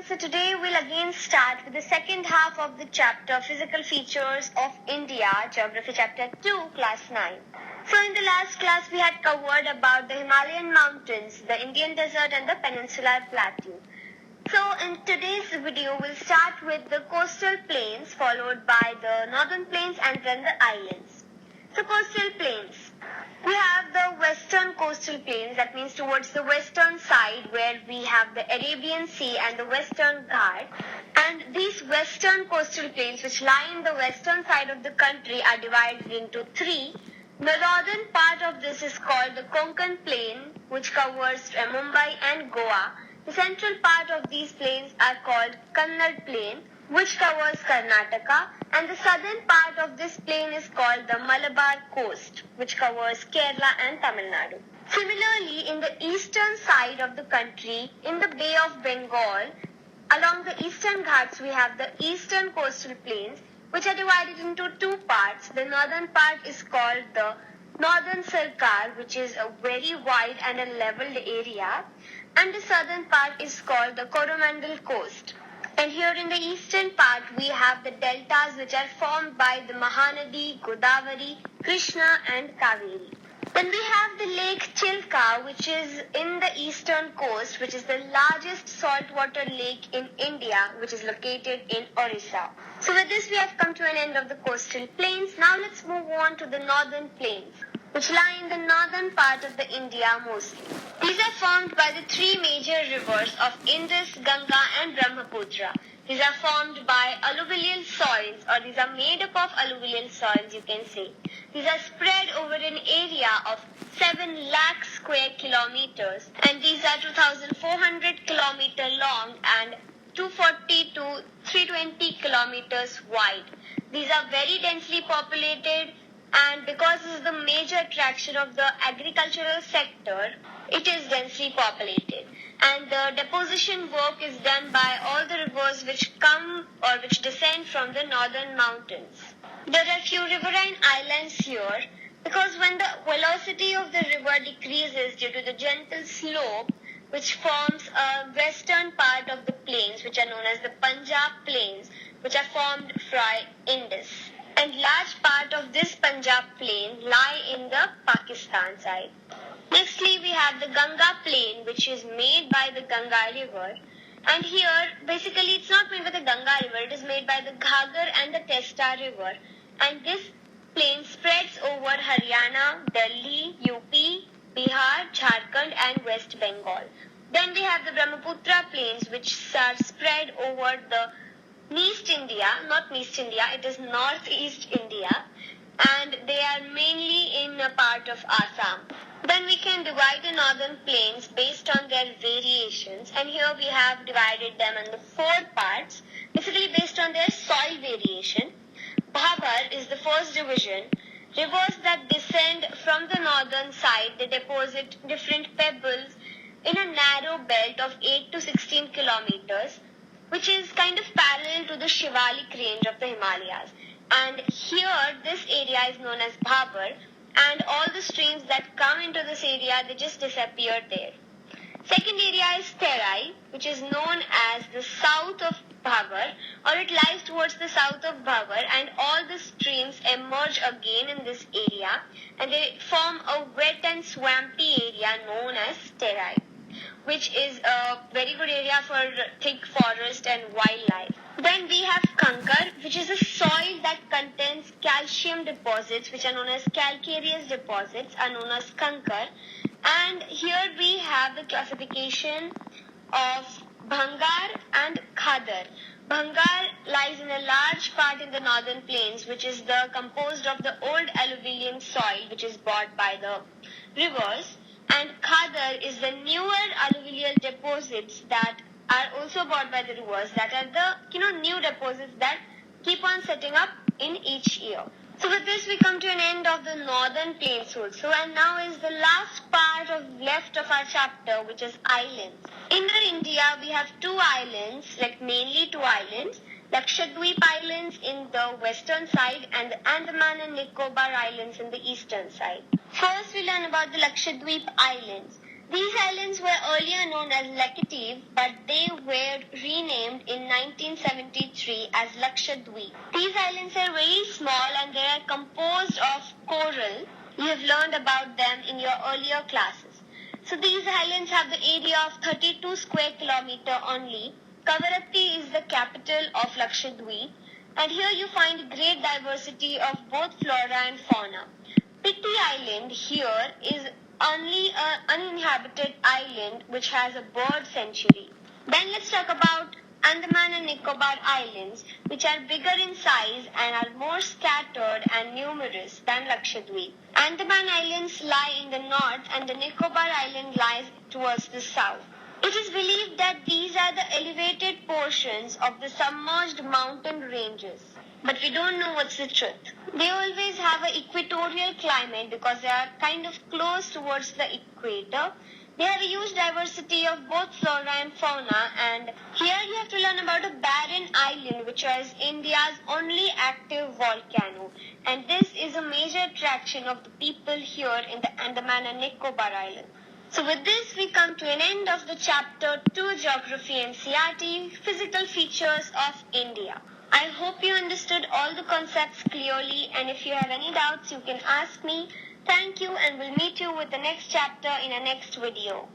So today we'll again start with the second half of the chapter Physical Features of India, Geography Chapter 2, Class 9. So in the last class we had covered about the Himalayan mountains, the Indian desert and the peninsular plateau. So in today's video we'll start with the coastal plains followed by the northern plains and then the islands. So coastal plains. We have the western coastal plains, that means towards the western side where we have the Arabian Sea and the Western Ghats. And these western coastal plains which lie in the western side of the country are divided into three. The northern part of this is called the Konkan Plain, which covers Mumbai and Goa. The central part of these plains are called Kannada Plain, which covers Karnataka, and the southern part of this plain is called the Malabar Coast, which covers Kerala and Tamil Nadu. Similarly, in the eastern side of the country, in the Bay of Bengal, along the eastern Ghats, we have the eastern coastal plains, which are divided into two parts. The northern part is called the Northern Sarkar, which is a very wide and a leveled area, and the southern part is called the Coromandel Coast. And here in the eastern part, we have the deltas which are formed by the Mahanadi, Godavari, Krishna and Kaveri. Then we have the Lake Chilka, which is in the eastern coast, which is the largest saltwater lake in India, which is located in Orissa. So with this, we have come to an end of the coastal plains. Now let's move on to the northern plains, which lie in the northern part of the India mostly. These are formed by the three major rivers of Indus, Ganga and Brahmaputra. These are formed by alluvial soils, or these are made up of alluvial soils, you can say. These are spread over an area of 7 lakh square kilometers, and these are 2,400 kilometers long and 240 to 320 kilometers wide. These are very densely populated, and because this is the major attraction of the agricultural sector, it is densely populated. And the deposition work is done by all the rivers which come or which descend from the northern mountains. There are few riverine islands here because when the velocity of the river decreases due to the gentle slope, which forms a western part of the plains, which are known as the Punjab Plains, which are formed from Indus. And large part of this Punjab plain lie in the Pakistan side. Nextly, we have the Ganga Plain, which is made by the Ganga River. And here, basically, it's not made by the Ganga River, it is made by the Ghaggar and the Testa River. And this plain spreads over Haryana, Delhi, UP, Bihar, Jharkhand and West Bengal. Then we have the Brahmaputra Plains, which are spread over the East India, not East India, it is Northeast India, and they are mainly in a part of Assam. Then we can divide the northern plains based on their variations, and here we have divided them into 4 parts, basically based on their soil variation. Bhabar is the first division. Rivers that descend from the northern side, they deposit different pebbles in a narrow belt of 8 to 16 kilometers, which is kind of parallel to the Shivalik range of the Himalayas. And here, this area is known as Bhabar, and all the streams that come into this area, they just disappear there. Second area is Terai, which is known as the south of Bhabar, or it lies towards the south of Bhabar, and all the streams emerge again in this area, and they form a wet and swampy area known as Terai, which is a very good area for thick forest and wildlife. Then we have Kankar, which is a soil that contains calcium deposits, which are known as calcareous deposits, are known as Kankar. And here we have the classification of Bhangar and Khadar. Bhangar lies in a large part in the northern plains, which is composed of the old alluvial soil, which is brought by the rivers. And Khadar is the newer alluvial deposits that are also brought by the rivers, that are the new deposits that keep on setting up in each year. So with this we come to an end of the northern plains also, and now is the last part left of our chapter, which is islands. In India we have 2 islands, mainly 2 islands, Lakshadweep Islands in the western side and the Andaman and Nicobar Islands in the eastern side. First we learn about the Lakshadweep Islands. These islands were earlier known as Laccadive, but they were renamed in 1973 as Lakshadweep. These islands are very small and they are composed of coral. You have learned about them in your earlier classes. So these islands have the area of 32 square kilometer only. Kavaratti is the capital of Lakshadweep, and here you find great diversity of both flora and fauna. Pitti Island here is only an uninhabited island which has a bird sanctuary. Then let's talk about Andaman and Nicobar Islands, which are bigger in size and are more scattered and numerous than Lakshadweep. Andaman Islands lie in the north and the Nicobar Island lies towards the south. It is believed that these are the elevated portions of the submerged mountain ranges. But we don't know what's the truth. They always have an equatorial climate because they are kind of close towards the equator. They have a huge diversity of both flora and fauna, and here you have to learn about a barren island which is India's only active volcano, and this is a major attraction of the people here in the Andaman and Nicobar Islands. So with this we come to an end of the chapter 2 Geography NCERT Physical Features of India. I hope you understood all the concepts clearly, and if you have any doubts you can ask me. Thank you, and we'll meet you with the next chapter in a next video.